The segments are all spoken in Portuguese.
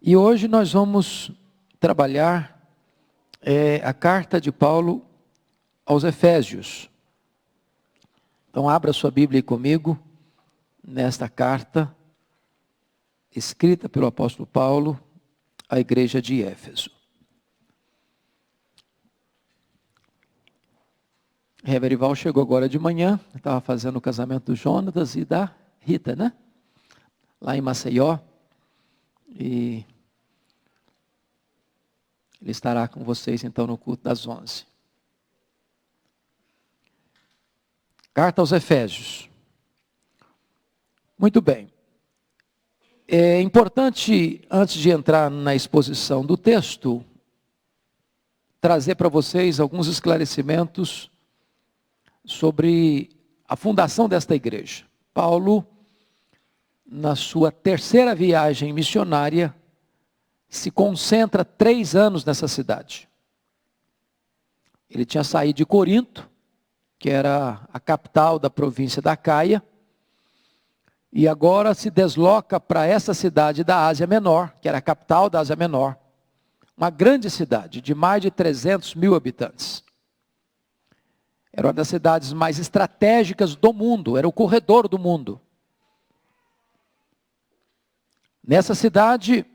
E hoje nós vamos trabalhar a carta de Paulo aos Efésios. Então abra sua Bíblia aí comigo, nesta carta, escrita pelo apóstolo Paulo à igreja de Éfeso. Reverival chegou agora de manhã, estava fazendo o casamento do Jonatas e da Rita, né? Lá em Maceió. E ele estará com vocês então no culto das 11. Carta aos Efésios. Muito bem. É importante, antes de entrar na exposição do texto, trazer para vocês alguns esclarecimentos sobre a fundação desta igreja. Paulo, na sua terceira viagem missionária, se concentra 3 anos nessa cidade. Ele tinha saído de Corinto, que era a capital da província da Caia, e agora se desloca para essa cidade da Ásia Menor, que era a capital da Ásia Menor, uma grande cidade de mais de 300 mil habitantes. Era uma das cidades mais estratégicas do mundo, era o corredor do mundo. Nessa cidade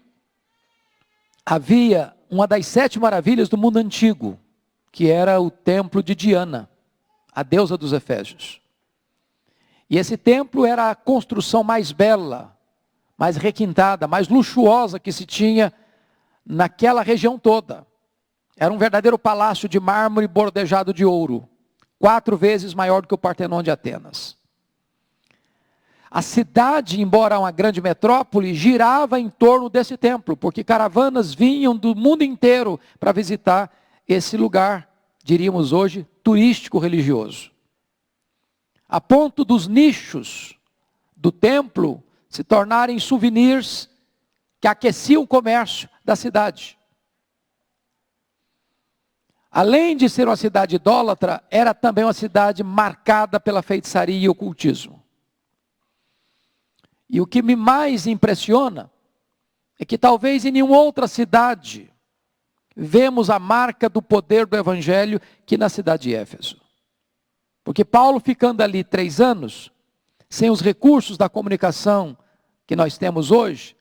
havia uma das 7 maravilhas do mundo antigo, que era o templo de Diana, a deusa dos Efésios. E esse templo era a construção mais bela, mais requintada, mais luxuosa que se tinha naquela região toda. Era um verdadeiro palácio de mármore bordejado de ouro, 4 vezes maior do que o Partenon de Atenas. A cidade, embora uma grande metrópole, girava em torno desse templo, porque caravanas vinham do mundo inteiro para visitar esse lugar, diríamos hoje, turístico-religioso. A ponto dos nichos do templo se tornarem souvenirs que aqueciam o comércio da cidade. Além de ser uma cidade idólatra, era também uma cidade marcada pela feitiçaria e ocultismo. E o que me mais impressiona é que talvez em nenhuma outra cidade vemos a marca do poder do evangelho que na cidade de Éfeso. Porque Paulo, ficando ali 3 anos, sem os recursos da comunicação que nós temos hoje,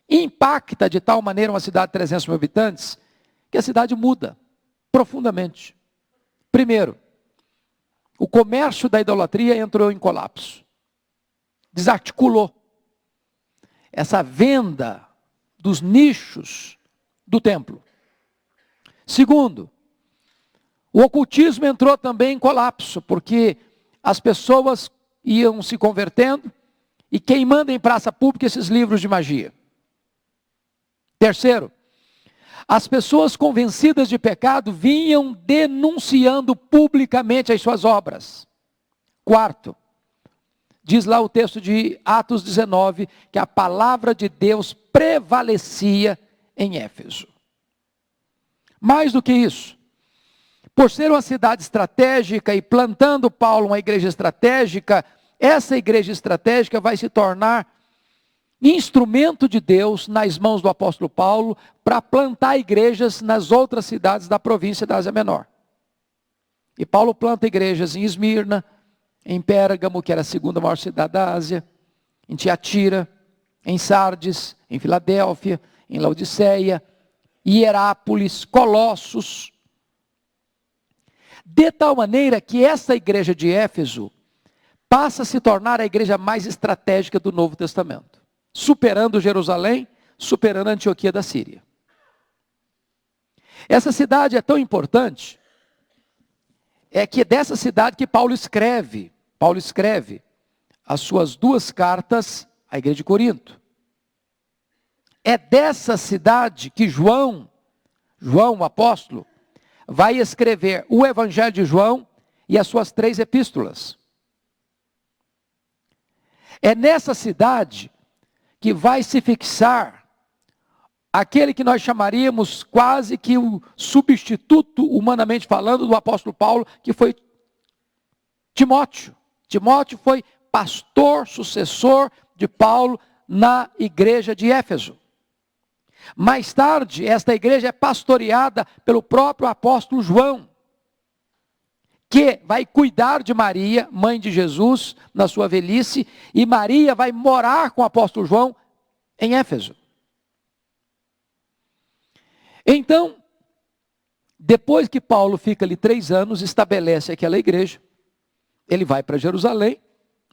impacta de tal maneira uma cidade de 300 mil habitantes, que a cidade muda profundamente. Primeiro, o comércio da idolatria entrou em colapso. Desarticulou. Essa venda dos nichos do templo. Segundo, o ocultismo entrou também em colapso, porque as pessoas iam se convertendo e queimando em praça pública esses livros de magia. Terceiro, as pessoas convencidas de pecado vinham denunciando publicamente as suas obras. Quarto, diz lá o texto de Atos 19, que a palavra de Deus prevalecia em Éfeso. Mais do que isso, por ser uma cidade estratégica e plantando Paulo uma igreja estratégica, essa igreja estratégica vai se tornar instrumento de Deus nas mãos do apóstolo Paulo para plantar igrejas nas outras cidades da província da Ásia Menor. E Paulo planta igrejas em Esmirna, em Pérgamo, que era a 2ª maior cidade da Ásia, em Tiatira, em Sardes, em Filadélfia, em Laodiceia, Hierápolis, Colossos. De tal maneira que essa igreja de Éfeso passa a se tornar a igreja mais estratégica do Novo Testamento, superando Jerusalém, superando a Antioquia da Síria. Essa cidade é tão importante, é que é dessa cidade que Paulo escreve as suas 2 cartas à igreja de Corinto. É dessa cidade que João, o apóstolo, vai escrever o Evangelho de João e as suas 3 epístolas. É nessa cidade que vai se fixar aquele que nós chamaríamos quase que o substituto, humanamente falando, do apóstolo Paulo, que foi Timóteo. Timóteo foi pastor, sucessor de Paulo na igreja de Éfeso. Mais tarde, esta igreja é pastoreada pelo próprio apóstolo João, que vai cuidar de Maria, mãe de Jesus, na sua velhice, e Maria vai morar com o apóstolo João em Éfeso. Então, depois que Paulo fica ali 3 anos, estabelece aquela igreja, ele vai para Jerusalém,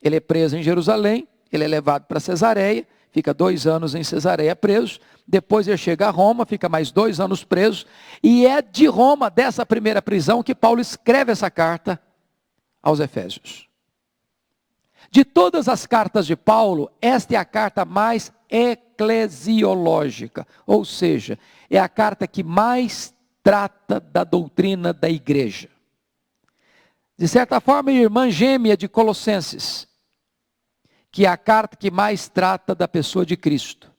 ele é preso em Jerusalém, ele é levado para Cesareia, fica 2 anos em Cesareia preso, depois ele chega a Roma, fica mais 2 anos preso, e é de Roma, dessa primeira prisão, que Paulo escreve essa carta aos Efésios. De todas as cartas de Paulo, esta é a carta mais eclesiológica, ou seja, é a carta que mais trata da doutrina da igreja. De certa forma, a irmã gêmea de Colossenses, que é a carta que mais trata da pessoa de Cristo.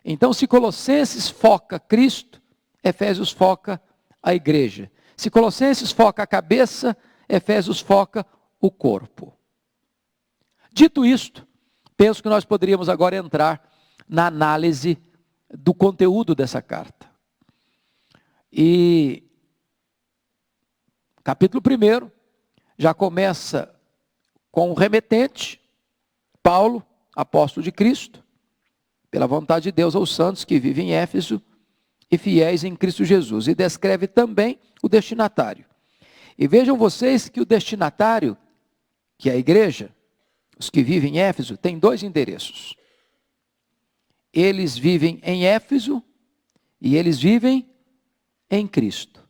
Então, se Colossenses foca Cristo, Efésios foca a igreja. Se Colossenses foca a cabeça, Efésios foca o corpo. Dito isto, penso que nós poderíamos agora entrar na análise do conteúdo dessa carta. E capítulo 1 já começa com o remetente, Paulo, apóstolo de Cristo, pela vontade de Deus aos santos que vivem em Éfeso e fiéis em Cristo Jesus. E descreve também o destinatário. E vejam vocês que o destinatário, que é a igreja, os que vivem em Éfeso, tem 2 endereços. Eles vivem em Éfeso e eles vivem em Cristo.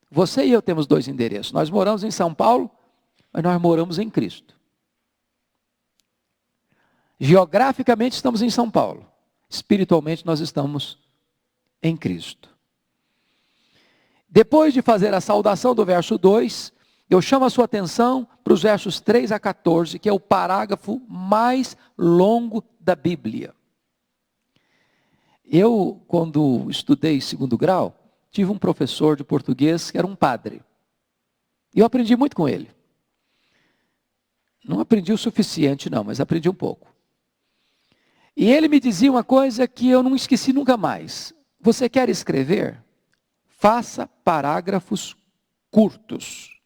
Você e eu temos 2 endereços. Nós moramos em São Paulo, mas nós moramos em Cristo. Geograficamente estamos em São Paulo. Espiritualmente nós estamos em Cristo. Depois de fazer a saudação do verso 2, eu chamo a sua atenção para os versos 3 a 14, que é o parágrafo mais longo da Bíblia. Eu, quando estudei 2º grau, tive um professor de português que era um padre. E eu aprendi muito com ele. Não aprendi o suficiente não, mas aprendi um pouco. E ele me dizia uma coisa que eu não esqueci nunca mais. Você quer escrever? Faça parágrafos curtos.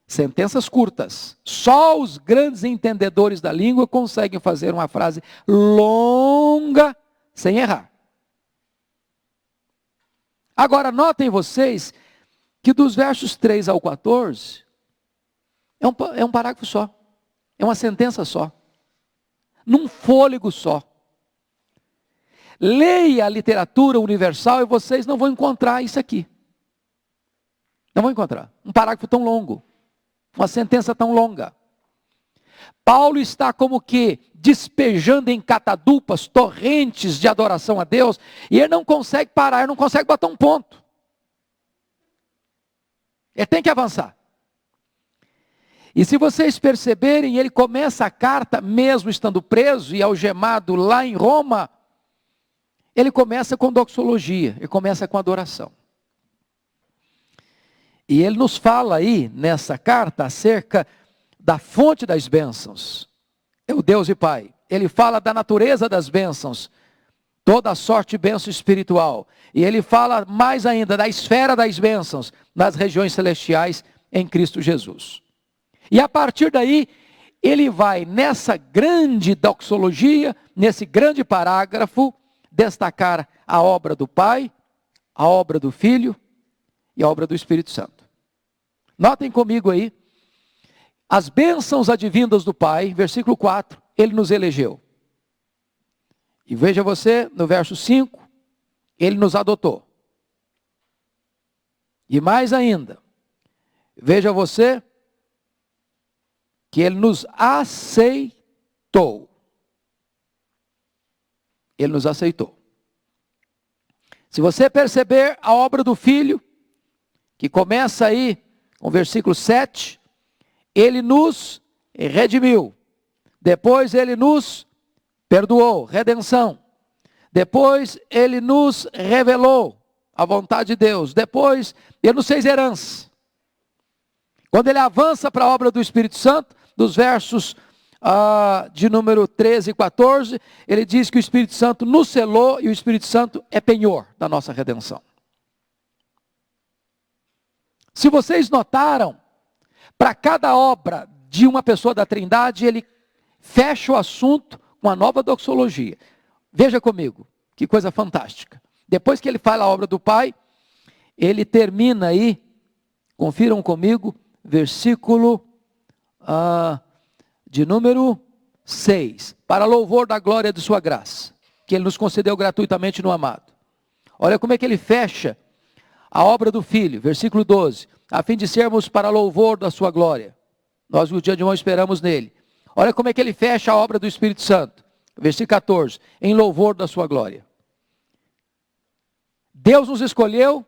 Sentenças curtas. Só os grandes entendedores da língua conseguem fazer uma frase longa sem errar. Agora, notem vocês que dos versos 3 ao 14, é um parágrafo só. É uma sentença só. Num fôlego só. Leia a literatura universal e vocês não vão encontrar isso aqui. Não vão encontrar. Um parágrafo tão longo. Uma sentença tão longa. Paulo está como que despejando em catadupas, torrentes de adoração a Deus, e ele não consegue parar, ele não consegue botar um ponto. Ele tem que avançar. E se vocês perceberem, ele começa a carta, mesmo estando preso e algemado lá em Roma, ele começa com doxologia, ele começa com adoração. E ele nos fala aí, nessa carta, acerca da fonte das bênçãos. É o Deus e Pai. Ele fala da natureza das bênçãos, toda a sorte de bênção espiritual. E ele fala mais ainda da esfera das bênçãos, nas regiões celestiais em Cristo Jesus. E a partir daí, ele vai nessa grande doxologia, nesse grande parágrafo, destacar a obra do Pai, a obra do Filho e a obra do Espírito Santo. Notem comigo aí, as bênçãos advindas do Pai, versículo 4, ele nos elegeu. E veja você, no verso 5, ele nos adotou. E mais ainda, veja você, que ele nos aceitou. Ele nos aceitou. Se você perceber a obra do Filho, que começa aí com o versículo 7, ele nos redimiu. Depois ele nos perdoou, redenção. Depois ele nos revelou a vontade de Deus. Depois ele nos fez herança. Quando ele avança para a obra do Espírito Santo, dos versos de número 13 e 14, ele diz que o Espírito Santo nos selou e o Espírito Santo é penhor da nossa redenção. Se vocês notaram, para cada obra de uma pessoa da Trindade, ele fecha o assunto com a nova doxologia. Veja comigo, que coisa fantástica. Depois que ele fala a obra do Pai, ele termina aí, confiram comigo, versículo de número 6. Para louvor da glória de sua graça, que ele nos concedeu gratuitamente no amado. Olha como é que ele fecha a obra do Filho, versículo 12. A fim de sermos para louvor da sua glória. Nós o dia de hoje esperamos nele. Olha como é que ele fecha a obra do Espírito Santo. Versículo 14. Em louvor da sua glória. Deus nos escolheu,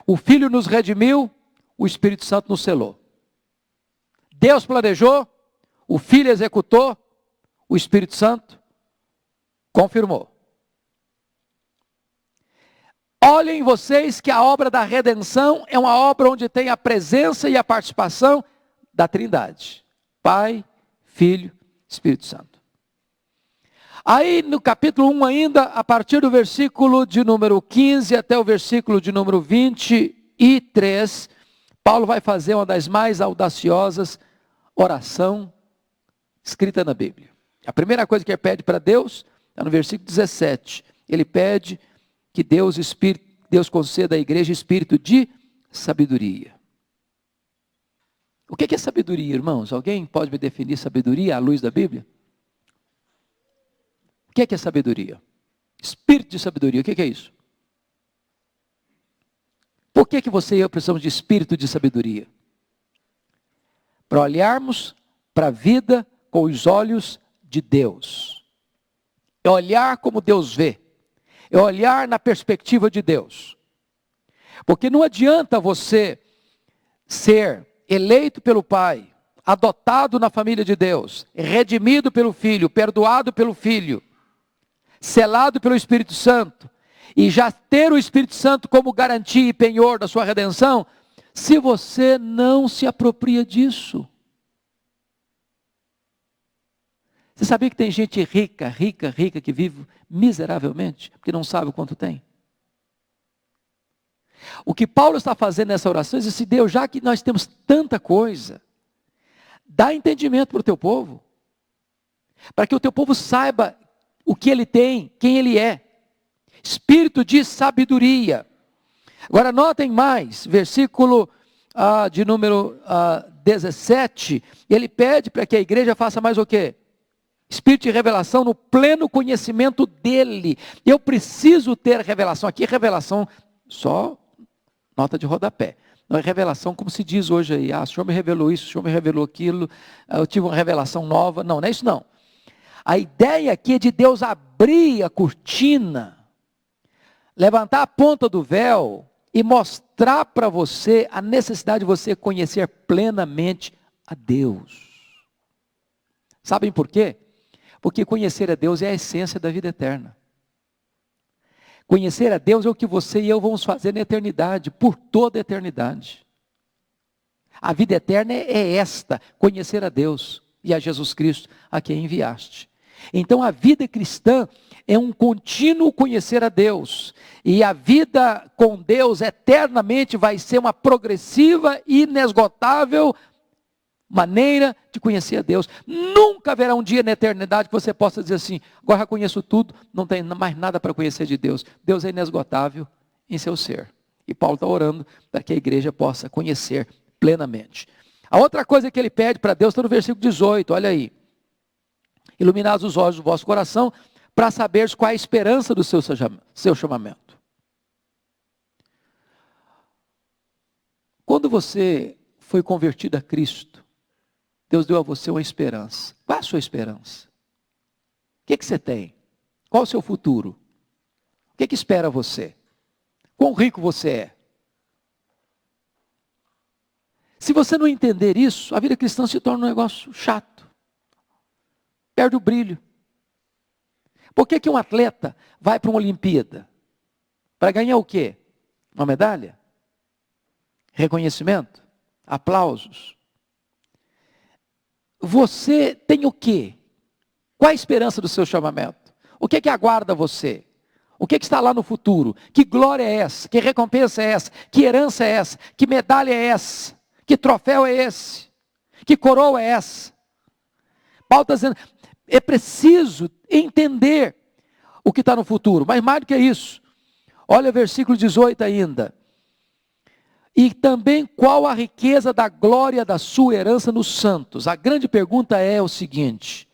o Filho nos redimiu, o Espírito Santo nos selou. Deus planejou, o Filho executou, o Espírito Santo confirmou. Olhem vocês que a obra da redenção é uma obra onde tem a presença e a participação da Trindade. Pai, Filho, Espírito Santo. Aí no capítulo 1 ainda, a partir do versículo de número 15 até o versículo de número 23, Paulo vai fazer uma das mais audaciosas oração escrita na Bíblia. A primeira coisa que ele pede para Deus, está no versículo 17, ele pede que Deus conceda à igreja espírito de sabedoria. O que é sabedoria, irmãos? Alguém pode me definir sabedoria à luz da Bíblia? O que é sabedoria? Espírito de sabedoria, o que é isso? Por que você e eu precisamos de espírito de sabedoria? Para olharmos para a vida com os olhos de Deus. É olhar como Deus vê. É olhar na perspectiva de Deus. Porque não adianta você ser eleito pelo Pai, adotado na família de Deus, redimido pelo Filho, perdoado pelo Filho, selado pelo Espírito Santo, e já ter o Espírito Santo como garantia e penhor da sua redenção, se você não se apropria disso. Você sabia que tem gente rica que vive miseravelmente, porque não sabe o quanto tem? O que Paulo está fazendo nessa oração é dizer, Deus, já que nós temos tanta coisa, dá entendimento para o teu povo, para que o teu povo saiba o que ele tem, quem ele é. Espírito de sabedoria. Agora notem mais, versículo de número 17, ele pede para que a igreja faça mais o quê? Espírito de revelação no pleno conhecimento dele. Eu preciso ter revelação. Aqui revelação só nota de rodapé. Não é revelação como se diz hoje aí. O Senhor me revelou isso, o Senhor me revelou aquilo. Eu tive uma revelação nova. Não, não é isso não. A ideia aqui é de Deus abrir a cortina, levantar a ponta do véu e mostrar para você a necessidade de você conhecer plenamente a Deus. Sabem por quê? Porque conhecer a Deus é a essência da vida eterna. Conhecer a Deus é o que você e eu vamos fazer na eternidade, por toda a eternidade. A vida eterna é esta, conhecer a Deus e a Jesus Cristo, a quem enviaste. Então a vida cristã é um contínuo conhecer a Deus. E a vida com Deus eternamente vai ser uma progressiva, inesgotável maneira de conhecer a Deus. Nunca haverá um dia na eternidade que você possa dizer assim, agora já conheço tudo, não tem mais nada para conhecer de Deus. Deus é inesgotável em seu ser. E Paulo está orando para que a igreja possa conhecer plenamente. A outra coisa que ele pede para Deus está no versículo 18, olha aí. Iluminados os olhos do vosso coração, para saberes qual é a esperança do seu chamamento. Quando você foi convertido a Cristo, Deus deu a você uma esperança. Qual é a sua esperança? O que você tem? Qual é o seu futuro? O que espera você? Quão rico você é? Se você não entender isso, a vida cristã se torna um negócio chato. Perde o brilho. Por que um atleta vai para uma Olimpíada? Para ganhar o quê? Uma medalha? Reconhecimento? Aplausos? você tem o quê? Qual a esperança do seu chamamento? O que é que aguarda você? O que é que está lá no futuro? Que glória é essa? Que recompensa é essa? Que herança é essa? Que medalha é essa? Que troféu é esse? Que coroa é essa? Paulo está dizendo, é preciso entender o que está no futuro, mas mais do que isso, olha o versículo 18 ainda. E também qual a riqueza da glória da sua herança nos santos? A grande pergunta é o seguinte: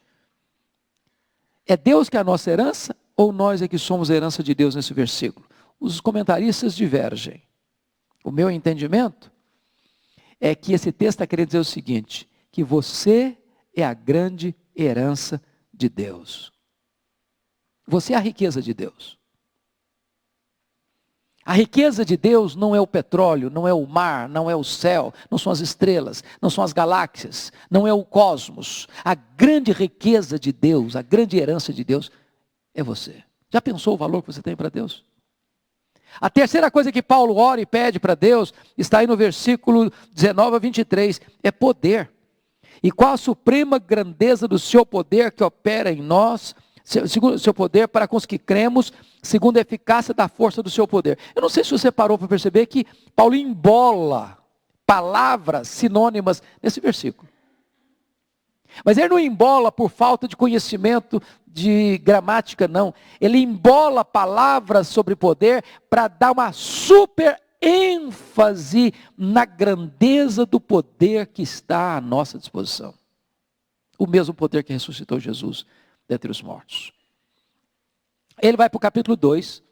é Deus que é a nossa herança ou nós é que somos a herança de Deus nesse versículo? Os comentaristas divergem. O meu entendimento é que esse texto está querendo dizer o seguinte, que você é a grande herança de Deus. Você é a riqueza de Deus. A riqueza de Deus não é o petróleo, não é o mar, não é o céu, não são as estrelas, não são as galáxias, não é o cosmos. A grande riqueza de Deus, a grande herança de Deus é você. Já pensou o valor que você tem para Deus? A terceira coisa que Paulo ora e pede para Deus, está aí no versículo 19 a 23, é poder. E qual a suprema grandeza do seu poder que opera em nós, segundo o seu poder para com os que cremos, segundo a eficácia da força do seu poder. Eu não sei se você parou para perceber que Paulo embola palavras sinônimas nesse versículo. Mas ele não embola por falta de conhecimento de gramática, não. Ele embola palavras sobre poder para dar uma super ênfase na grandeza do poder que está à nossa disposição. O mesmo poder que ressuscitou Jesus dentre os mortos. Ele vai para o capítulo 2,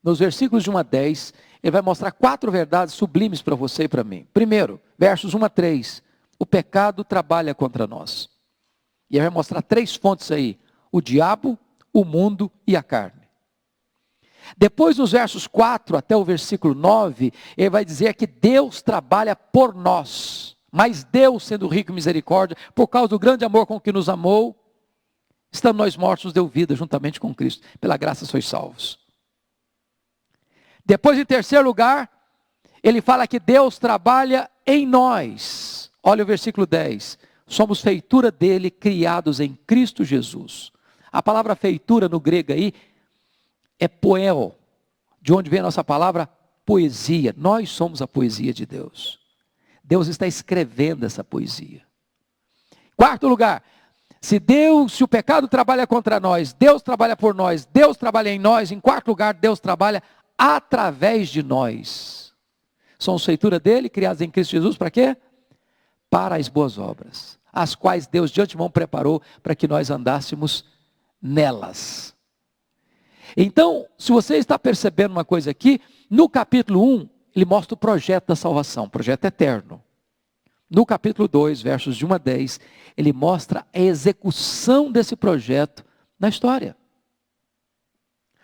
nos versículos de 1 a 10, ele vai mostrar 4 verdades sublimes para você e para mim. Primeiro, versos 1 a 3, o pecado trabalha contra nós. E ele vai mostrar 3 fontes aí, o diabo, o mundo e a carne. Depois, nos versos 4 até o versículo 9, ele vai dizer que Deus trabalha por nós. Mas Deus, sendo rico em misericórdia, por causa do grande amor com que nos amou, estando nós mortos, nos deu vida juntamente com Cristo. Pela graça sois salvos. Depois, em terceiro lugar, ele fala que Deus trabalha em nós. Olha o versículo 10. Somos feitura dele, criados em Cristo Jesus. A palavra feitura no grego aí é poel, de onde vem a nossa palavra poesia. Nós somos a poesia de Deus. Deus está escrevendo essa poesia. Quarto lugar, se o pecado trabalha contra nós, Deus trabalha por nós, Deus trabalha em nós. Em quarto lugar, Deus trabalha através de nós. Somos feitura dele, criados em Cristo Jesus, para quê? Para as boas obras, as quais Deus de antemão preparou para que nós andássemos nelas. Então, se você está percebendo uma coisa aqui, no capítulo 1, ele mostra o projeto da salvação, projeto eterno. No capítulo 2, versos de 1 a 10, ele mostra a execução desse projeto na história.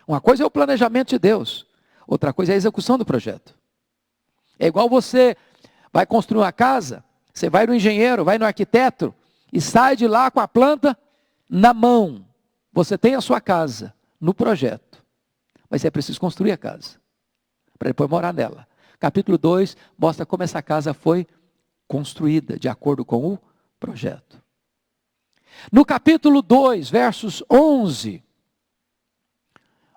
Uma coisa é o planejamento de Deus, outra coisa é a execução do projeto. É igual você vai construir uma casa, você vai no engenheiro, vai no arquiteto e sai de lá com a planta na mão. Você tem a sua casa no projeto, mas é preciso construir a casa para depois morar nela. Capítulo 2 mostra como essa casa foi construída de acordo com o projeto. No capítulo 2, versos 11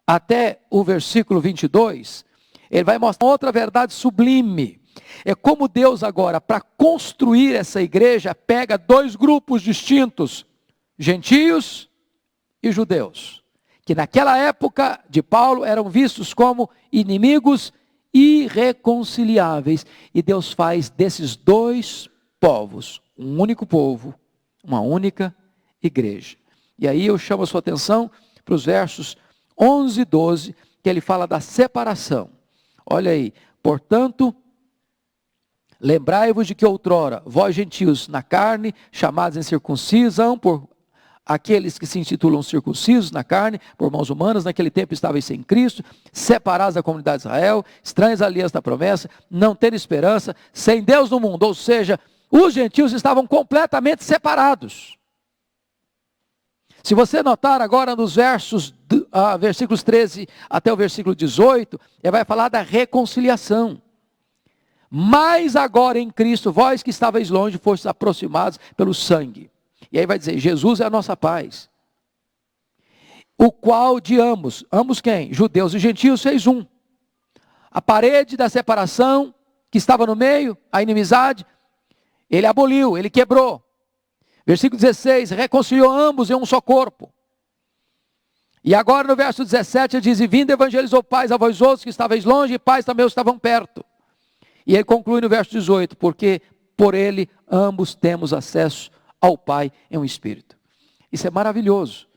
até o versículo 22, ele vai mostrar outra verdade sublime. É como Deus agora, para construir essa igreja, pega 2 grupos distintos, gentios e judeus, que naquela época de Paulo eram vistos como inimigos irreconciliáveis, e Deus faz desses 2 povos, um único povo, uma única igreja. E aí eu chamo a sua atenção para os versos 11 e 12, que ele fala da separação. Olha aí, portanto, lembrai-vos de que outrora, vós gentios na carne, chamados em circuncisão, por aqueles que se intitulam circuncisos na carne, por mãos humanas, naquele tempo estáveis sem Cristo, separados da comunidade de Israel, estranhos à aliança da promessa, não tendo esperança, sem Deus no mundo. Ou seja, os gentios estavam completamente separados. Se você notar agora nos versículos 13 até o versículo 18, ele vai falar da reconciliação. Mas agora em Cristo, vós que estáveis longe, fostes aproximados pelo sangue. E aí vai dizer, Jesus é a nossa paz. O qual de ambos quem? Judeus e gentios fez um. A parede da separação que estava no meio, a inimizade, ele aboliu, ele quebrou. Versículo 16, reconciliou ambos em um só corpo. E agora no verso 17 ele diz, e vindo evangelizou paz a vós outros que estáveis longe, e paz também os estavam perto. E ele conclui no verso 18, porque por ele ambos temos acesso ao Pai em um Espírito. Isso é maravilhoso,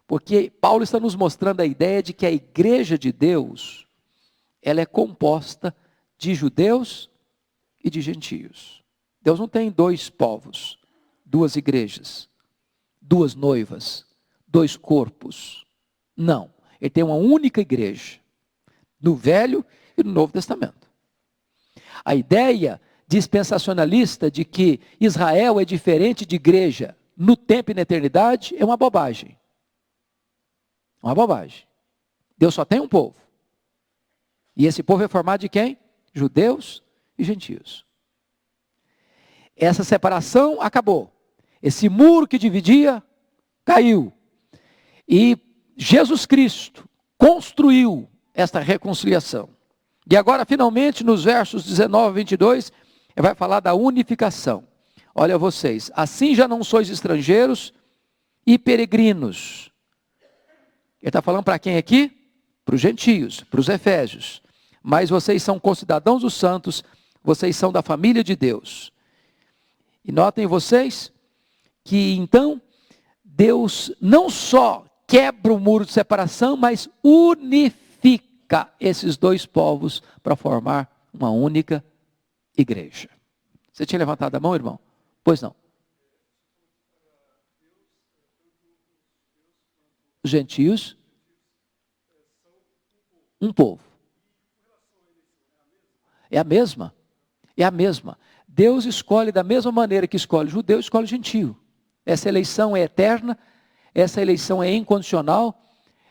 porque Paulo está nos mostrando a ideia de que a igreja de Deus, ela é composta de judeus e de gentios. Deus não tem dois povos, duas igrejas, duas noivas, dois corpos. Não, ele tem uma única igreja, no Velho e no Novo Testamento. A ideia dispensacionalista de que Israel é diferente de igreja no tempo e na eternidade é uma bobagem. Uma bobagem. Deus só tem um povo. E esse povo é formado de quem? Judeus e gentios. Essa separação acabou. Esse muro que dividia caiu. E Jesus Cristo construiu esta reconciliação. E agora, finalmente, nos versos 19 a 22, ele vai falar da unificação. Olha vocês, assim já não sois estrangeiros e peregrinos. Ele está falando para quem aqui? Para os gentios, para os efésios. Mas vocês são concidadãos dos santos, vocês são da família de Deus. E notem vocês que então, Deus não só quebra o muro de separação, mas unifica esses dois povos para formar uma única igreja. Você tinha levantado a mão, irmão? Pois não. Os gentios, um povo. É a mesma. É a mesma. Deus escolhe da mesma maneira que escolhe judeu, escolhe gentio. Essa eleição é eterna, essa eleição é incondicional,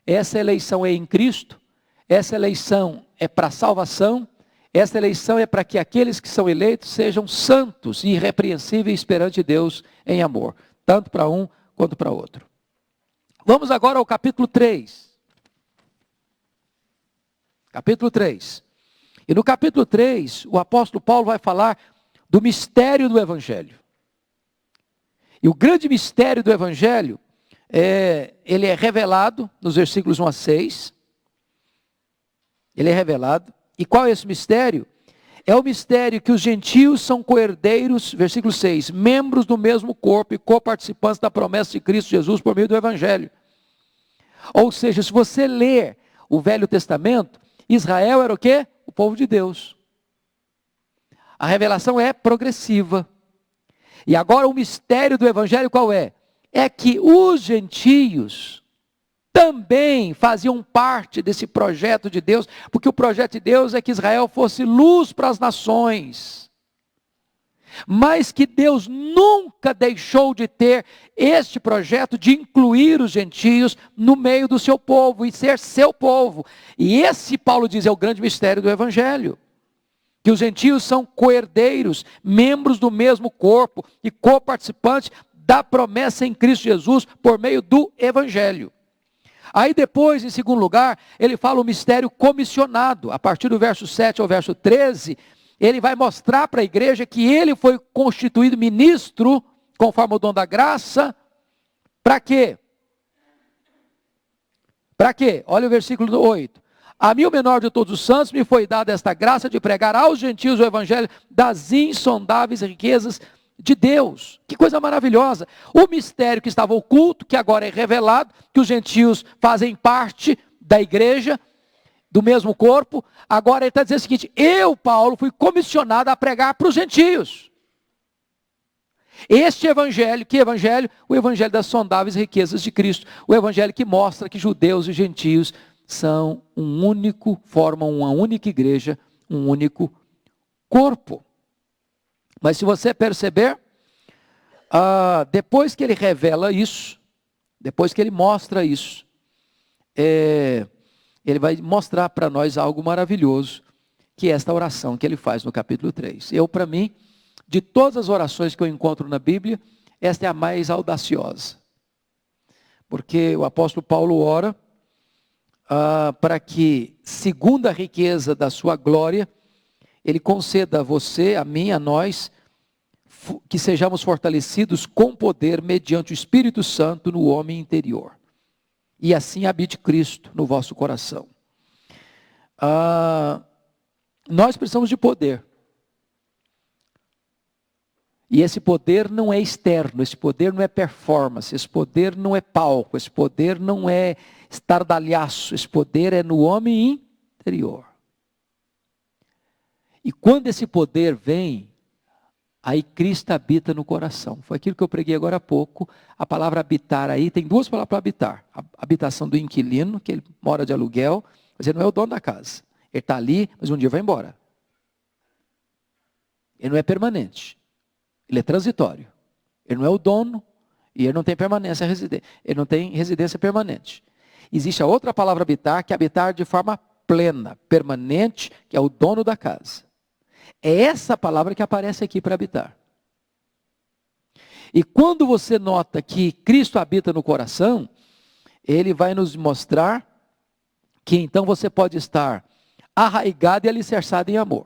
essa eleição é em Cristo, essa eleição é para salvação, essa eleição é para que aqueles que são eleitos sejam santos e irrepreensíveis perante Deus em amor, tanto para um quanto para outro. Vamos agora ao capítulo 3. Capítulo 3. E no capítulo 3, o apóstolo Paulo vai falar do mistério do Evangelho. E o grande mistério do Evangelho, ele é revelado nos versículos 1 a 6. Ele é revelado. E qual é esse mistério? É o mistério que os gentios são coerdeiros, versículo 6, membros do mesmo corpo e coparticipantes da promessa de Cristo Jesus por meio do Evangelho. Ou seja, se você ler o Velho Testamento, Israel era o quê? O povo de Deus. A revelação é progressiva. E agora o mistério do Evangelho qual é? É que os gentios também faziam parte desse projeto de Deus, porque o projeto de Deus é que Israel fosse luz para as nações. Mas que Deus nunca deixou de ter este projeto de incluir os gentios no meio do seu povo e ser seu povo. E esse, Paulo diz, é o grande mistério do Evangelho. Que os gentios são coerdeiros, membros do mesmo corpo e coparticipantes da promessa em Cristo Jesus por meio do Evangelho. Aí depois, em segundo lugar, ele fala o mistério comissionado. A partir do verso 7 ao verso 13, ele vai mostrar para a igreja que ele foi constituído ministro, conforme o dom da graça, para quê? Para quê? Olha o versículo 8. A mim, o menor de todos os santos, me foi dada esta graça de pregar aos gentios o evangelho das insondáveis riquezas de Deus. Que coisa maravilhosa. O mistério que estava oculto, que agora é revelado, que os gentios fazem parte da igreja, do mesmo corpo. Agora ele está dizendo o seguinte: eu, Paulo, fui comissionado a pregar para os gentios. Este evangelho, que evangelho? O evangelho das sondáveis riquezas de Cristo. O evangelho que mostra que judeus e gentios são formam uma única igreja, um único corpo. Mas se você perceber, depois que ele revela isso, depois que ele mostra isso, ele vai mostrar para nós algo maravilhoso, que é esta oração que ele faz no capítulo 3. Para mim, de todas as orações que eu encontro na Bíblia, esta é a mais audaciosa. Porque o apóstolo Paulo ora para que, segundo a riqueza da sua glória, ele conceda a você, a mim, a nós, que sejamos fortalecidos com poder mediante o Espírito Santo no homem interior. E assim habite Cristo no vosso coração. Nós precisamos de poder. E esse poder não é externo, esse poder não é performance, esse poder não é palco, esse poder não é estardalhaço, esse poder é no homem interior. E quando esse poder vem, aí Cristo habita no coração. Foi aquilo que eu preguei agora há pouco. A palavra habitar aí, tem duas palavras para habitar. A habitação do inquilino, que ele mora de aluguel, mas ele não é o dono da casa. Ele está ali, mas um dia vai embora. Ele não é permanente. Ele é transitório. Ele não é o dono e ele não tem permanência residente. Ele não tem residência permanente. Existe a outra palavra habitar, que é habitar de forma plena, permanente, que é o dono da casa. É essa palavra que aparece aqui para habitar. E quando você nota que Cristo habita no coração, ele vai nos mostrar que então você pode estar arraigado e alicerçado em amor.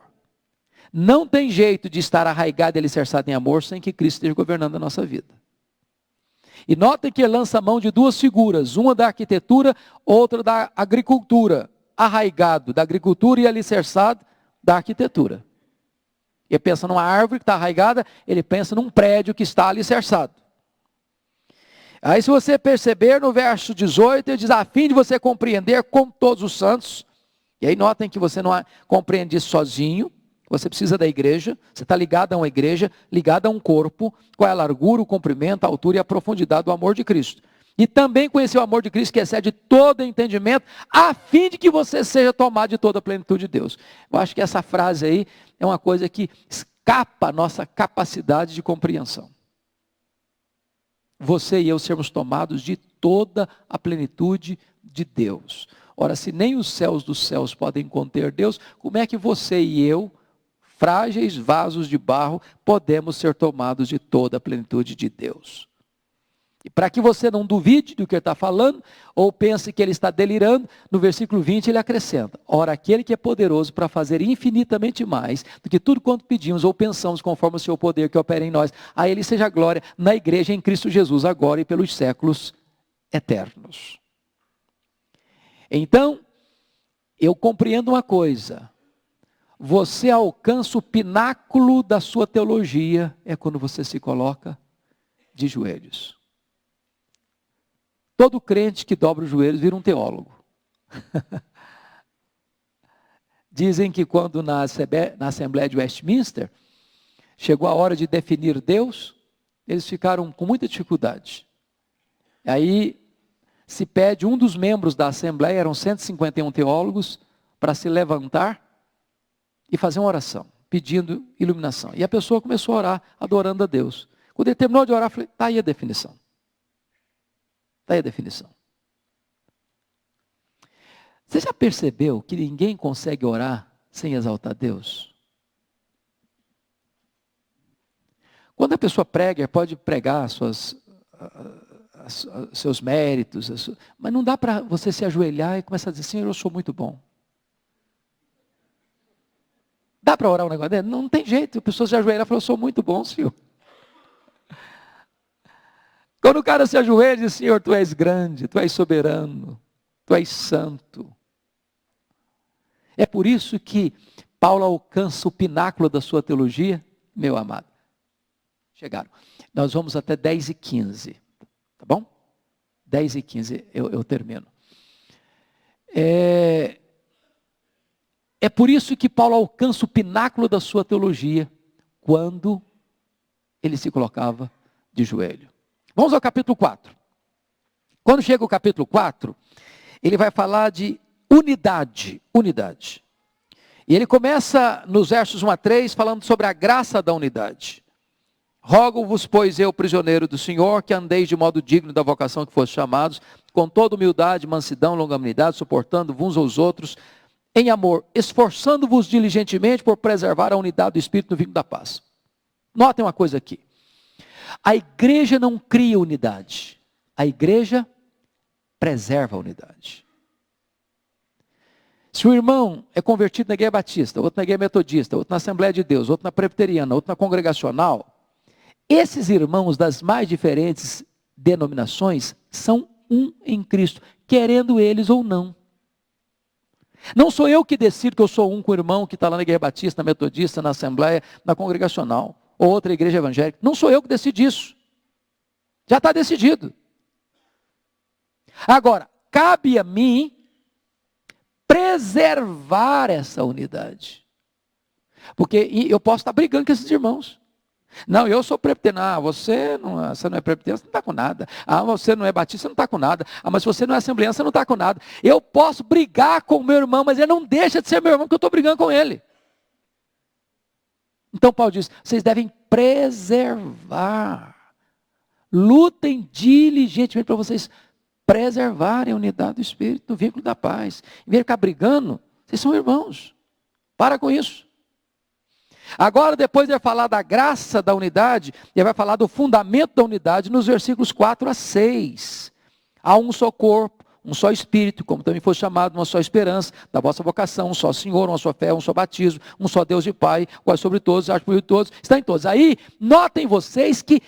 Não tem jeito de estar arraigado e alicerçado em amor sem que Cristo esteja governando a nossa vida. E notem que ele lança a mão de duas figuras, uma da arquitetura, outra da agricultura. Arraigado da agricultura e alicerçado da arquitetura. Ele pensa numa árvore que está arraigada, ele pensa num prédio que está alicerçado. Aí se você perceber no verso 18, ele diz, a fim de você compreender como todos os santos, e aí notem que você não compreende isso sozinho, você precisa da igreja, você está ligado a uma igreja, ligado a um corpo, qual é a largura, o comprimento, a altura e a profundidade do amor de Cristo. E também conhecer o amor de Cristo que excede todo entendimento, a fim de que você seja tomado de toda a plenitude de Deus. Eu acho que essa frase aí é uma coisa que escapa a nossa capacidade de compreensão. Você e eu sermos tomados de toda a plenitude de Deus. Ora, se nem os céus dos céus podem conter Deus, como é que você e eu, frágeis vasos de barro, podemos ser tomados de toda a plenitude de Deus? E para que você não duvide do que ele está falando, ou pense que ele está delirando, no versículo 20 ele acrescenta, ora, aquele que é poderoso para fazer infinitamente mais do que tudo quanto pedimos ou pensamos conforme o seu poder que opera em nós, a ele seja a glória na igreja em Cristo Jesus, agora e pelos séculos eternos. Então, eu compreendo uma coisa, você alcança o pináculo da sua teologia, é quando você se coloca de joelhos. Todo crente que dobra os joelhos vira um teólogo. Dizem que quando na Assembleia de Westminster, chegou a hora de definir Deus, eles ficaram com muita dificuldade. Aí se pede um dos membros da Assembleia, eram 151 teólogos, para se levantar e fazer uma oração, pedindo iluminação. E a pessoa começou a orar, adorando a Deus. Quando ele terminou de orar, eu falei, está aí a definição. Está aí a definição. Você já percebeu que ninguém consegue orar sem exaltar Deus? Quando a pessoa prega, pode pregar seus méritos, mas não dá para você se ajoelhar e começar a dizer, Senhor, eu sou muito bom. Dá para orar um negócio dele? Não tem jeito, a pessoa se ajoelhar e fala, eu sou muito bom, Senhor. Quando o cara se ajoelha e diz, Senhor, Tu és grande, Tu és soberano, Tu és santo. É por isso que Paulo alcança o pináculo da sua teologia, meu amado. Chegaram. Nós vamos até 10:15, tá bom? 10:15 eu termino. É por isso que Paulo alcança o pináculo da sua teologia, quando ele se colocava de joelho. Vamos ao capítulo 4. Quando chega o capítulo 4, ele vai falar de unidade. E ele começa nos versos 1 a 3, falando sobre a graça da unidade. Rogo-vos, pois eu, prisioneiro do Senhor, que andeis de modo digno da vocação que foste chamados, com toda humildade, mansidão, longanimidade, suportando uns aos outros, em amor, esforçando-vos diligentemente por preservar a unidade do Espírito no vínculo da paz. Notem uma coisa aqui. A igreja não cria unidade, a igreja preserva a unidade. Se o irmão é convertido na igreja batista, outro na igreja metodista, outro na Assembleia de Deus, outro na presbiteriana, outro na congregacional, esses irmãos das mais diferentes denominações são um em Cristo, querendo eles ou não. Não sou eu que decido que eu sou um com o irmão que está lá na igreja batista, na metodista, na Assembleia, na congregacional, ou outra igreja evangélica. Não sou eu que decido isso. Já está decidido. Agora, cabe a mim preservar essa unidade. Porque eu posso estar brigando com esses irmãos. Não, eu sou presbiteriano. Você não é presbiteriano, você não está com nada. Você não é batista, você não está com nada. Mas se você não é assembleano, você não está com nada. Eu posso brigar com o meu irmão, mas ele não deixa de ser meu irmão, porque eu estou brigando com ele. Então Paulo diz, vocês devem preservar. Lutem diligentemente para vocês preservarem a unidade do Espírito, no vínculo da paz. Em vez de ficar brigando, vocês são irmãos. Para com isso. Agora, depois de falar da graça da unidade, ele vai falar do fundamento da unidade nos versículos 4 a 6. Há um só corpo, um só Espírito, como também foi chamado, uma só esperança da vossa vocação, um só Senhor, uma só fé, um só batismo, um só Deus e Pai, qual é sobre todos, age por todos, está em todos. Aí, notem vocês que,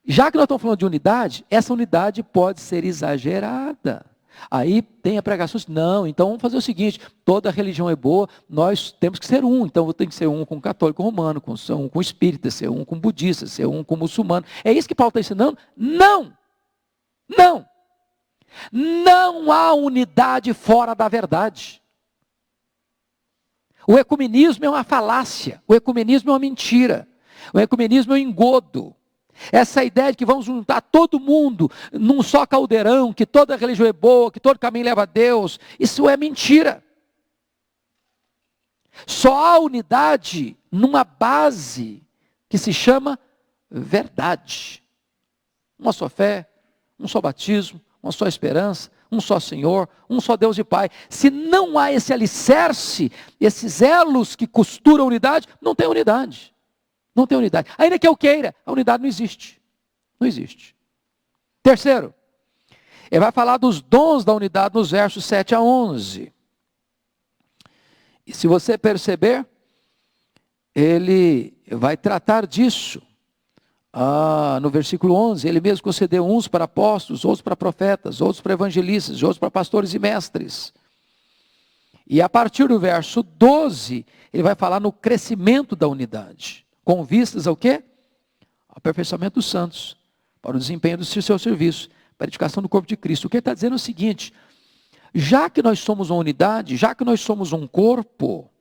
já que nós estamos falando de unidade, essa unidade pode ser exagerada. Aí tem a pregação, não, então vamos fazer o seguinte, toda religião é boa, nós temos que ser um, então tem que ser um com o católico romano, ser um com o espírita, ser um com o budista, ser um com o muçulmano. É isso que Paulo está ensinando? Não! Não! Não há unidade fora da verdade. O ecumenismo é uma falácia, o ecumenismo é uma mentira, o ecumenismo é um engodo. Essa ideia de que vamos juntar todo mundo num só caldeirão, que toda religião é boa, que todo caminho leva a Deus, isso é mentira. Só há unidade numa base que se chama verdade. Uma só fé, um só batismo, uma só esperança, um só Senhor, um só Deus e Pai. Se não há esse alicerce, esses elos que costuram a unidade, não tem unidade. Não tem unidade. Ainda que eu queira, a unidade não existe. Não existe. Terceiro, ele vai falar dos dons da unidade nos versos 7 a 11. E se você perceber, ele vai tratar disso. No versículo 11, ele mesmo concedeu uns para apóstolos, outros para profetas, outros para evangelistas, outros para pastores e mestres. E a partir do verso 12, ele vai falar no crescimento da unidade. Com vistas ao quê? Ao aperfeiçoamento dos santos, para o desempenho do seu serviço, para a edificação do corpo de Cristo. O que ele está dizendo é o seguinte, já que nós somos uma unidade, já que nós somos um corpo,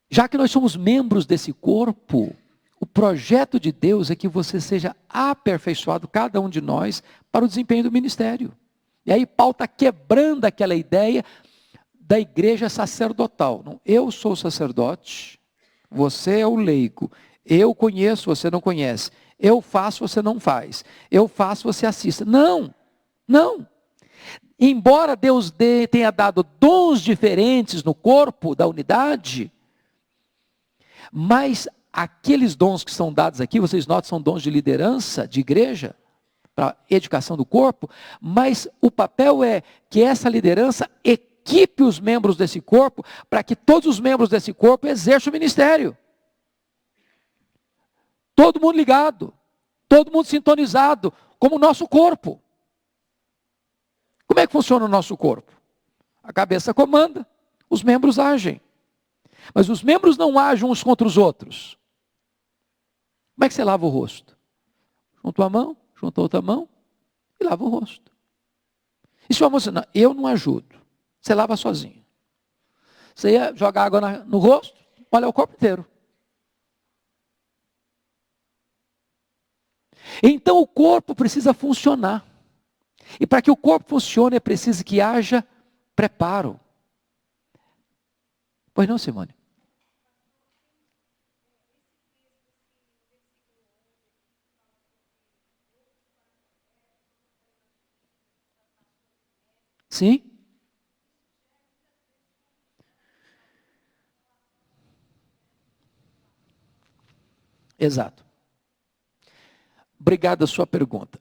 já que nós somos membros desse corpo, o projeto de Deus é que você seja aperfeiçoado, cada um de nós, para o desempenho do ministério. E aí Paulo está quebrando aquela ideia da igreja sacerdotal. Não, eu sou sacerdote, você é o leigo, eu conheço, você não conhece, eu faço, você não faz, eu faço, você assista. Não, não. Embora Deus tenha dado dons diferentes no corpo da unidade, mas aqueles dons que são dados aqui, vocês notam, são dons de liderança, de igreja, para edificação do corpo, mas o papel é que essa liderança equipe os membros desse corpo, para que todos os membros desse corpo exerçam o ministério. Todo mundo ligado, todo mundo sintonizado, como o nosso corpo. Como é que funciona o nosso corpo? A cabeça comanda, os membros agem. Mas os membros não agem uns contra os outros. Como é que você lava o rosto? Junta uma mão, junta outra mão e lava o rosto. E se o amor diz, não, eu não ajudo, você lava sozinho. Você ia jogar água no rosto, olha o corpo inteiro. Então o corpo precisa funcionar. E para que o corpo funcione é preciso que haja preparo. Pois não, Simone? Sim? Exato. obrigado a sua pergunta.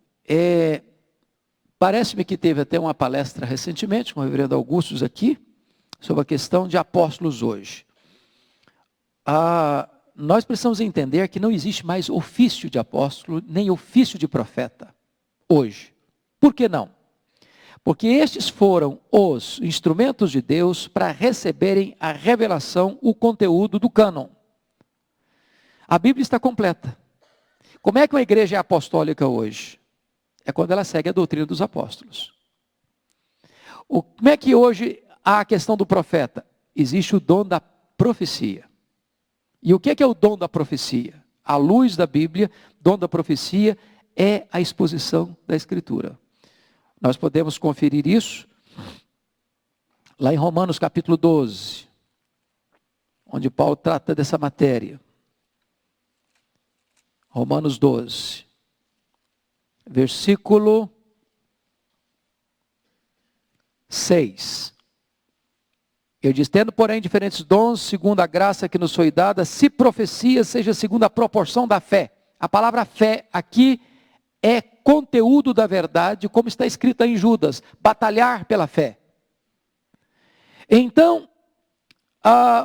Parece-me que teve até uma palestra recentemente com o reverendo Augustus aqui, sobre a questão de apóstolos hoje. Nós precisamos entender que não existe mais ofício de apóstolo, nem ofício de profeta, hoje. Por que não? Porque estes foram os instrumentos de Deus para receberem a revelação, o conteúdo do cânon. A Bíblia está completa. Como é que uma igreja é apostólica hoje? É quando ela segue a doutrina dos apóstolos. Como é que hoje há a questão do profeta? Existe o dom da profecia. E o que é o dom da profecia? À luz da Bíblia, dom da profecia é a exposição da Escritura. Nós podemos conferir isso lá em Romanos capítulo 12, onde Paulo trata dessa matéria. Romanos 12, versículo 6. Ele diz: tendo, porém, diferentes dons, segundo a graça que nos foi dada, se profecia, seja segundo a proporção da fé. A palavra fé aqui é conteúdo da verdade, como está escrito em Judas, batalhar pela fé. Então,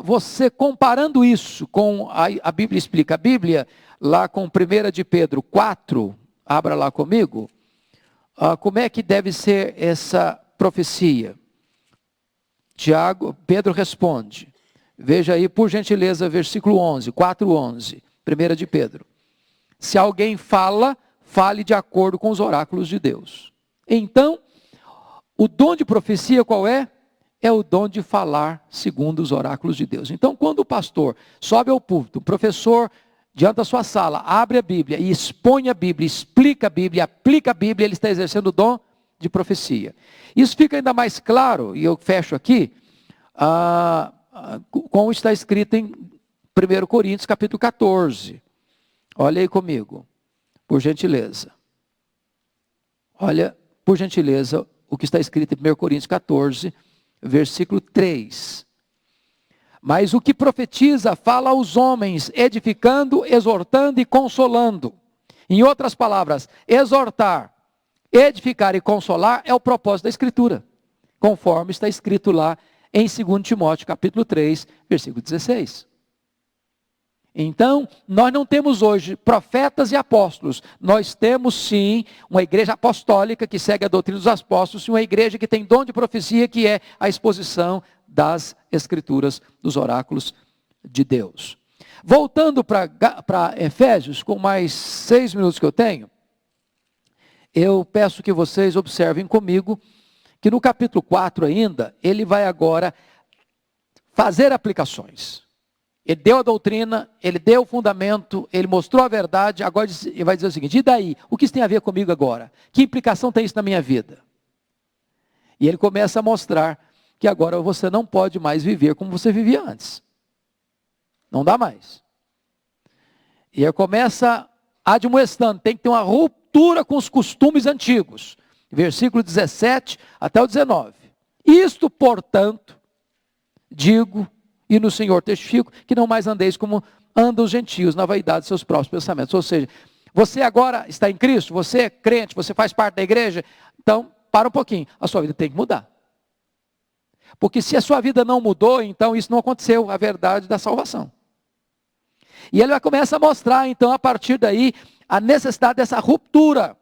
você comparando isso com, a Bíblia explica, a Bíblia, lá com 1 de Pedro 4, abra lá comigo, como é que deve ser essa profecia? Pedro responde, veja aí por gentileza, versículo 11, 4:11, 1 de Pedro. Se alguém fala, fale de acordo com os oráculos de Deus. Então, o dom de profecia qual é? É o dom de falar segundo os oráculos de Deus. Então, quando o pastor sobe ao púlpito, o professor diante da sua sala, abre a Bíblia e expõe a Bíblia, explica a Bíblia, aplica a Bíblia, ele está exercendo o dom de profecia. Isso fica ainda mais claro, e eu fecho aqui, como está escrito em 1 Coríntios capítulo 14. Olha aí comigo, por gentileza. Olha, por gentileza, o que está escrito em 1 Coríntios 14, versículo 3. Mas o que profetiza fala aos homens, edificando, exortando e consolando. Em outras palavras, exortar, edificar e consolar é o propósito da Escritura, conforme está escrito lá em 2 Timóteo capítulo 3, versículo 16. Então, nós não temos hoje profetas e apóstolos, nós temos sim uma igreja apostólica que segue a doutrina dos apóstolos, e uma igreja que tem dom de profecia, que é a exposição das Escrituras, dos oráculos de Deus. Voltando para Efésios, com mais 6 minutos que eu tenho, eu peço que vocês observem comigo, que no capítulo 4 ainda, ele vai agora fazer aplicações. Ele deu a doutrina, ele deu o fundamento, ele mostrou a verdade, agora ele vai dizer o seguinte: e daí? O que isso tem a ver comigo agora? Que implicação tem isso na minha vida? E ele começa a mostrar que agora você não pode mais viver como você vivia antes. Não dá mais. E ele começa admoestando, tem que ter uma ruptura com os costumes antigos. Versículo 17 até o 19. Isto, portanto, digo, e no Senhor testifico, que não mais andeis como andam os gentios, na vaidade de seus próprios pensamentos. Ou seja, você agora está em Cristo, você é crente, você faz parte da igreja, então, para um pouquinho, a sua vida tem que mudar. Porque se a sua vida não mudou, então isso não aconteceu, a verdade da salvação. E ele vai começar a mostrar, então, a partir daí, a necessidade dessa ruptura.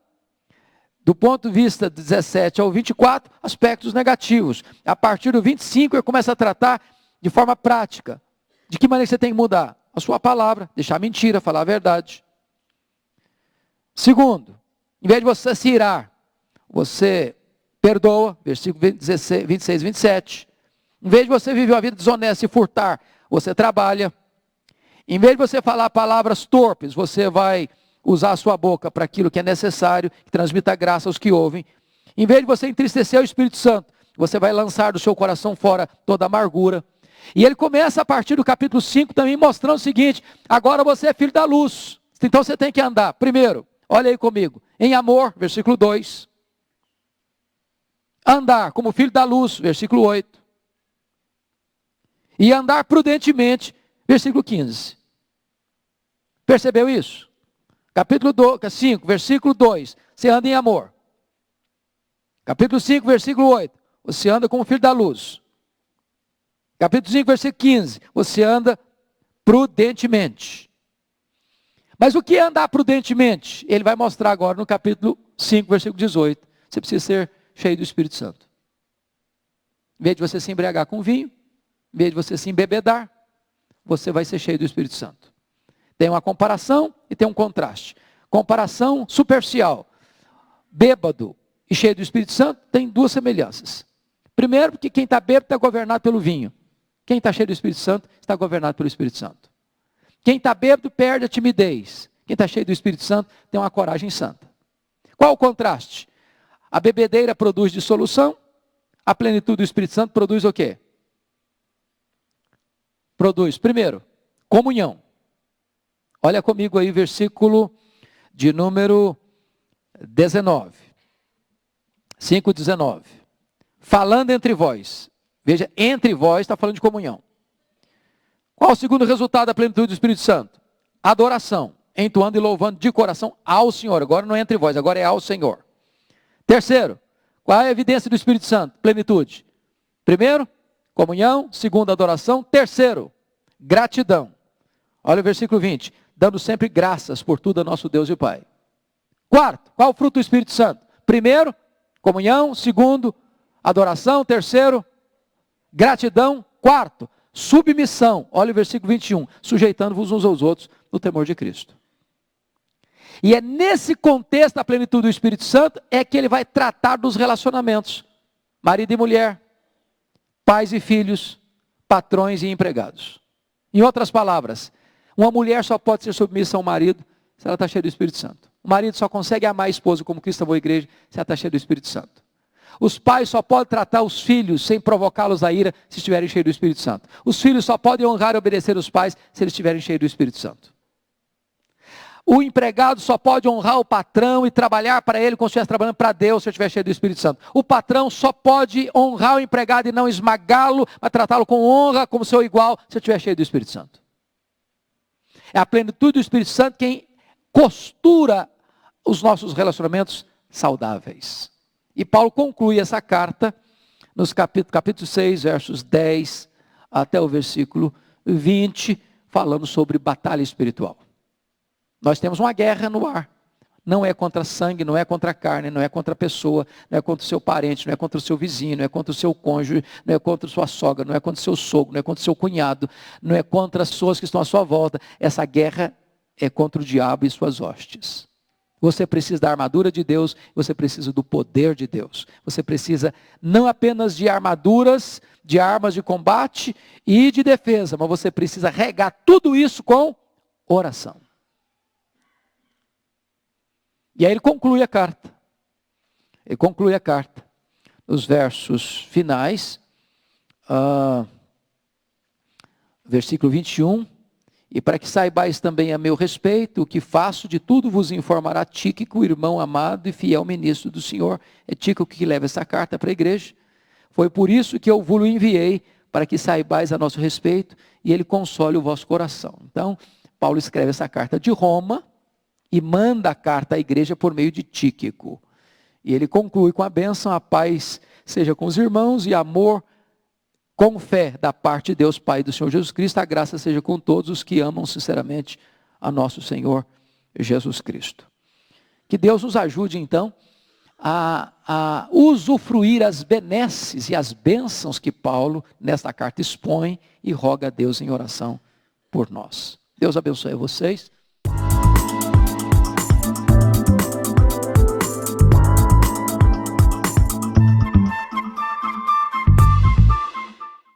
Do ponto de vista 17 ao 24, aspectos negativos. A partir do 25, ele começa a tratar de forma prática. De que maneira você tem que mudar? A sua palavra, deixar a mentira, falar a verdade. Segundo, em vez de você se irar, você perdoa, versículo 26, 27. Em vez de você viver uma vida desonesta e furtar, você trabalha. Em vez de você falar palavras torpes, você vai usar a sua boca para aquilo que é necessário, que transmita graça aos que ouvem. Em vez de você entristecer o Espírito Santo, você vai lançar do seu coração fora toda amargura. E ele começa a partir do capítulo 5 também mostrando o seguinte: agora você é filho da luz, então você tem que andar, primeiro, olha aí comigo, em amor, versículo 2. Andar como filho da luz, versículo 8. E andar prudentemente, versículo 15. Percebeu isso? Capítulo 5, versículo 2, você anda em amor. Capítulo 5, versículo 8, você anda como filho da luz. Capítulo 5, versículo 15, você anda prudentemente. Mas o que é andar prudentemente? Ele vai mostrar agora no capítulo 5, versículo 18. Você precisa ser cheio do Espírito Santo. Em vez de você se embriagar com vinho, em vez de você se embebedar, você vai ser cheio do Espírito Santo. Tem uma comparação e tem um contraste. Comparação superficial. Bêbado e cheio do Espírito Santo tem duas semelhanças. Primeiro, porque quem está bêbado está governado pelo vinho. Quem está cheio do Espírito Santo está governado pelo Espírito Santo. Quem está bêbado perde a timidez. Quem está cheio do Espírito Santo tem uma coragem santa. Qual o contraste? A bebedeira produz dissolução, a plenitude do Espírito Santo produz o quê? Produz, primeiro, comunhão. Olha comigo aí, versículo de número 19. 5:19. Falando entre vós. Veja, entre vós está falando de comunhão. Qual o segundo resultado da plenitude do Espírito Santo? Adoração, entoando e louvando de coração ao Senhor. Agora não é entre vós, agora é ao Senhor. Terceiro, qual é a evidência do Espírito Santo? Plenitude. Primeiro, comunhão. Segundo, adoração. Terceiro, gratidão. Olha o versículo 20. Dando sempre graças por tudo a nosso Deus e Pai. Quarto, qual o fruto do Espírito Santo? Primeiro, comunhão. Segundo, adoração. Terceiro, gratidão. Quarto, submissão. Olha o versículo 21. Sujeitando-vos uns aos outros no temor de Cristo. E é nesse contexto da plenitude do Espírito Santo é que ele vai tratar dos relacionamentos. Marido e mulher, pais e filhos, patrões e empregados. Em outras palavras, uma mulher só pode ser submissa ao marido se ela está cheia do Espírito Santo. O marido só consegue amar a esposa como Cristo amou a igreja se ela está cheia do Espírito Santo. Os pais só podem tratar os filhos sem provocá-los à ira se estiverem cheios do Espírito Santo. Os filhos só podem honrar e obedecer os pais se eles estiverem cheios do Espírito Santo. O empregado só pode honrar o patrão e trabalhar para ele como se estivesse trabalhando para Deus se estiver cheio do Espírito Santo. O patrão só pode honrar o empregado e não esmagá-lo, mas tratá-lo com honra como seu igual se estiver cheio do Espírito Santo. É a plenitude do Espírito Santo quem costura os nossos relacionamentos saudáveis. E Paulo conclui essa carta nos capítulo 6, versos 10 até o versículo 20, falando sobre batalha espiritual. Nós temos uma guerra no ar. Não é contra sangue, não é contra a carne, não é contra a pessoa, não é contra o seu parente, não é contra o seu vizinho, não é contra o seu cônjuge, não é contra a sua sogra, não é contra o seu sogro, não é contra o seu cunhado, não é contra as pessoas que estão à sua volta. Essa guerra é contra o diabo e suas hostes. Você precisa da armadura de Deus, você precisa do poder de Deus. Você precisa não apenas de armaduras, de armas de combate e de defesa, mas você precisa regar tudo isso com oração. E aí ele conclui a carta. Ele conclui a carta nos versos finais, versículo 21. E para que saibais também a meu respeito, o que faço, de tudo vos informará Tíquico, irmão amado e fiel ministro do Senhor. É Tíquico que leva essa carta para a igreja. Foi por isso que eu vos enviei, para que saibais a nosso respeito, e ele console o vosso coração. Então, Paulo escreve essa carta de Roma, e manda a carta à igreja por meio de Tíquico. E ele conclui com a bênção: a paz seja com os irmãos e amor com fé da parte de Deus Pai e do Senhor Jesus Cristo. A graça seja com todos os que amam sinceramente a nosso Senhor Jesus Cristo. Que Deus nos ajude então a usufruir as benesses e as bênçãos que Paulo nesta carta expõe e roga a Deus em oração por nós. Deus abençoe vocês.